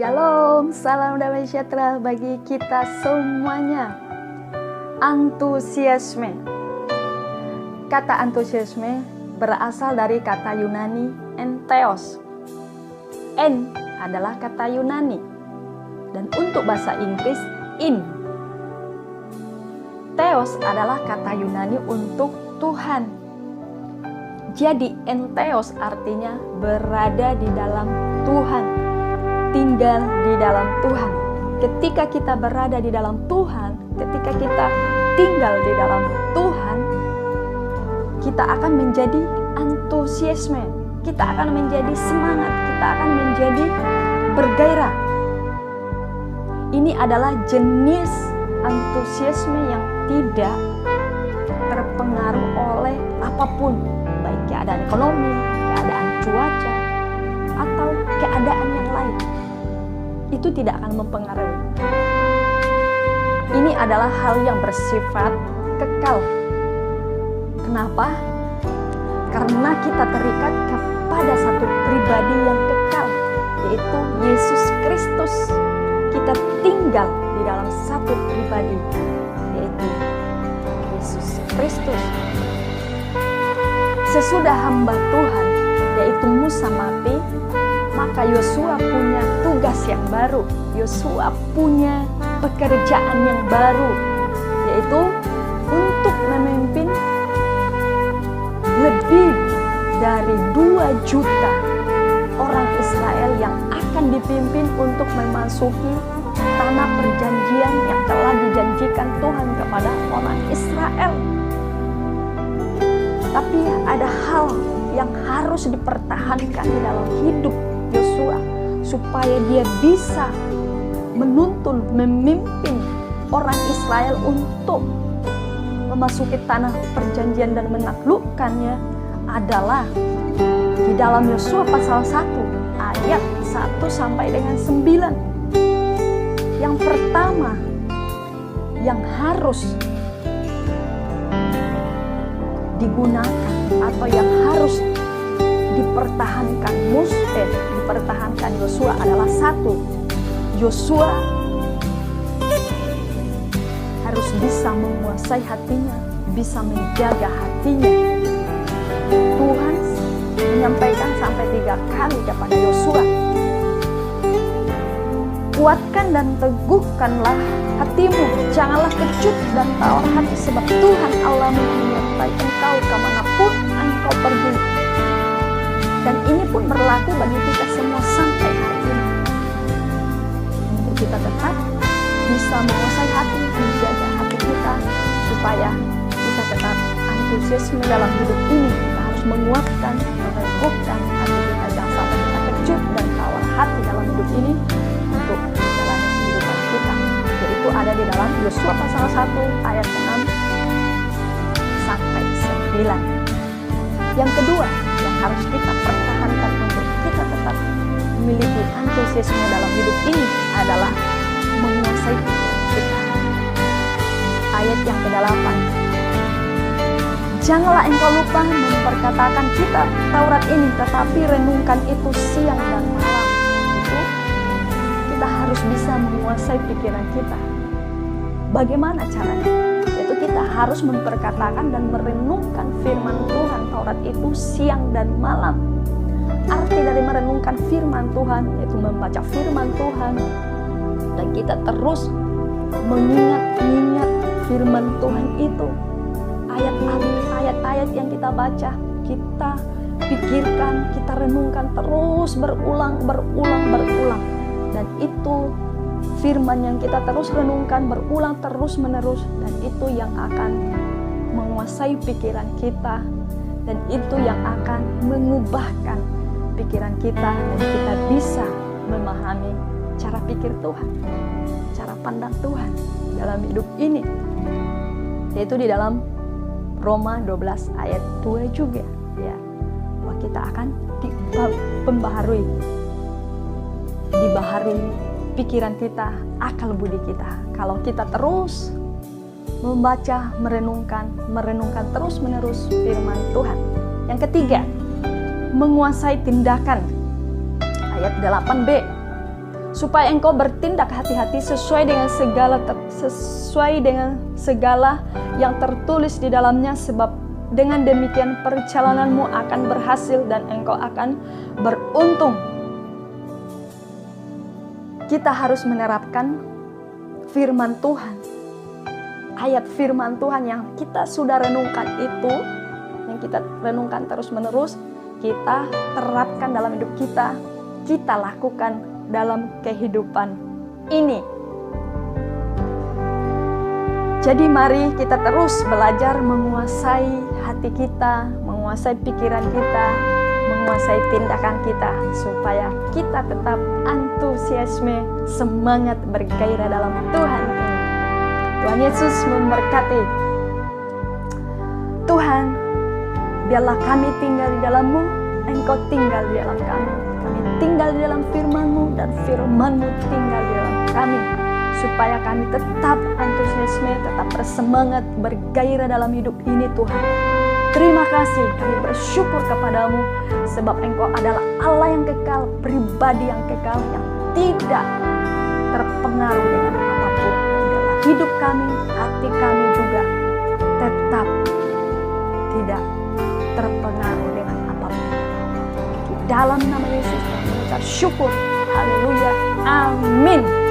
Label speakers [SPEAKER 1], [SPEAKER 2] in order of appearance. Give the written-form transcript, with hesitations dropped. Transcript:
[SPEAKER 1] Shalom, salam damai sejahtera bagi kita semuanya. Antusiasme. Kata antusiasme berasal dari kata Yunani entheos. En adalah kata Yunani, dan untuk bahasa Inggris in. Theos adalah kata Yunani untuk Tuhan. Jadi entheos artinya berada di dalam Tuhan, tinggal di dalam Tuhan. Ketika kita berada di dalam Tuhan, ketika kita tinggal di dalam Tuhan, kita akan menjadi antusiasme, kita akan menjadi semangat, kita akan menjadi bergairah. Ini adalah jenis antusiasme yang tidak terpengaruh oleh apapun, baik keadaan ekonomi, keadaan cuaca, atau keadaan yang lain. Itu tidak akan mempengaruhi. Ini adalah hal yang bersifat kekal. Kenapa? Karena kita terikat kepada satu pribadi yang kekal, yaitu Yesus Kristus. Kita tinggal di dalam satu pribadi, yaitu Yesus Kristus. Sesudah hamba Tuhan, yaitu Musa mati, maka Yosua punya tugas yang baru. Yosua punya pekerjaan yang baru, yaitu untuk memimpin lebih dari 2 juta orang Israel yang akan dipimpin untuk memasuki tanah perjanjian yang telah dijanjikan Tuhan kepada orang Israel. Tapi ada hal yang harus dipertahankan di dalam hidup Yosua supaya dia bisa menuntun, memimpin orang Israel untuk memasuki tanah perjanjian dan menaklukkannya adalah di dalam Yosua pasal 1 ayat 1 sampai dengan 9. Yang pertama yang harus digunakan atau yang harus dipertahankan Yosua adalah 1. Yosua harus bisa menguasai hatinya, bisa menjaga hatinya. Tuhan menyampaikan sampai 3 kali kepada Yosua, kuatkan dan teguhkanlah hatimu, janganlah kecut dan tawar hati, sebab Tuhan Allahmu menyertai engkau kemanapun engkau pergi. Dan ini pun berlaku bagi kita semua sampai hari ini. Untuk kita tetap bisa menguasai hati, menjaga hati kita, supaya kita tetap antusiasme dalam hidup ini. Kita harus menguatkan, meneguhkan hati kita, jangan sampai kita kecut dan tawar hati dalam hidup ini untuk menjalani kehidupan kita. Yaitu ada di dalam Yosua pasal 1 ayat 6 sampai 9. Yang kedua yang harus kita pertahankan untuk kita tetap memiliki antusiasme dalam hidup ini adalah menguasai pikiran kita. Ayat yang ke-8. Janganlah engkau lupa memperkatakan kitab Taurat ini, tetapi renungkan itu siang dan malam. Itu kita harus bisa menguasai pikiran kita. Bagaimana caranya? Yaitu kita harus memperkatakan dan merenungkan firman Tuhan Taurat itu siang dan malam. Arti dari merenungkan firman Tuhan yaitu membaca firman Tuhan, dan kita terus mengingat-ingat firman Tuhan itu. Ayat-ayat yang kita baca, kita pikirkan, kita renungkan terus berulang. Dan itu firman yang kita terus renungkan berulang terus menerus, dan itu yang akan menguasai pikiran kita, dan itu yang akan mengubahkan pikiran kita, dan kita bisa memahami cara pikir Tuhan, cara pandang Tuhan dalam hidup ini. Yaitu di dalam Roma 12 ayat 2 juga, ya, bahwa kita akan dibaharui pikiran kita, akal budi kita. Kalau kita terus membaca, merenungkan terus menerus firman Tuhan. Yang ketiga, menguasai tindakan. Ayat 8b. supaya Engkau bertindak hati-hati sesuai dengan segala yang tertulis di dalamnya, sebab dengan demikian perjalananmu akan berhasil dan Engkau akan beruntung. Kita harus menerapkan firman Tuhan. Ayat firman Tuhan yang kita sudah renungkan itu, yang kita renungkan terus-menerus, kita terapkan dalam hidup kita, kita lakukan dalam kehidupan ini. Jadi mari kita terus belajar menguasai hati kita, menguasai pikiran kita, menguasai tindakan kita, supaya kita tetap antusiasme, semangat, bergairah dalam Tuhan ini. Tuhan Yesus memberkati. Tuhan, biarlah kami tinggal di dalam-Mu, Engkau tinggal di dalam kami. Kami tinggal di dalam firman-Mu dan firman-Mu tinggal di dalam kami, supaya kami tetap antusiasme, tetap bersemangat, bergairah dalam hidup ini Tuhan. Terima kasih, kami bersyukur kepadamu, sebab Engkau adalah Allah yang kekal, pribadi yang kekal, yang tidak terpengaruh dengan apapun. Dalam hidup kami, hati kami juga tetap tidak terpengaruh dengan apapun. Di dalam nama Yesus kami mengucap syukur. Haleluya. Amin.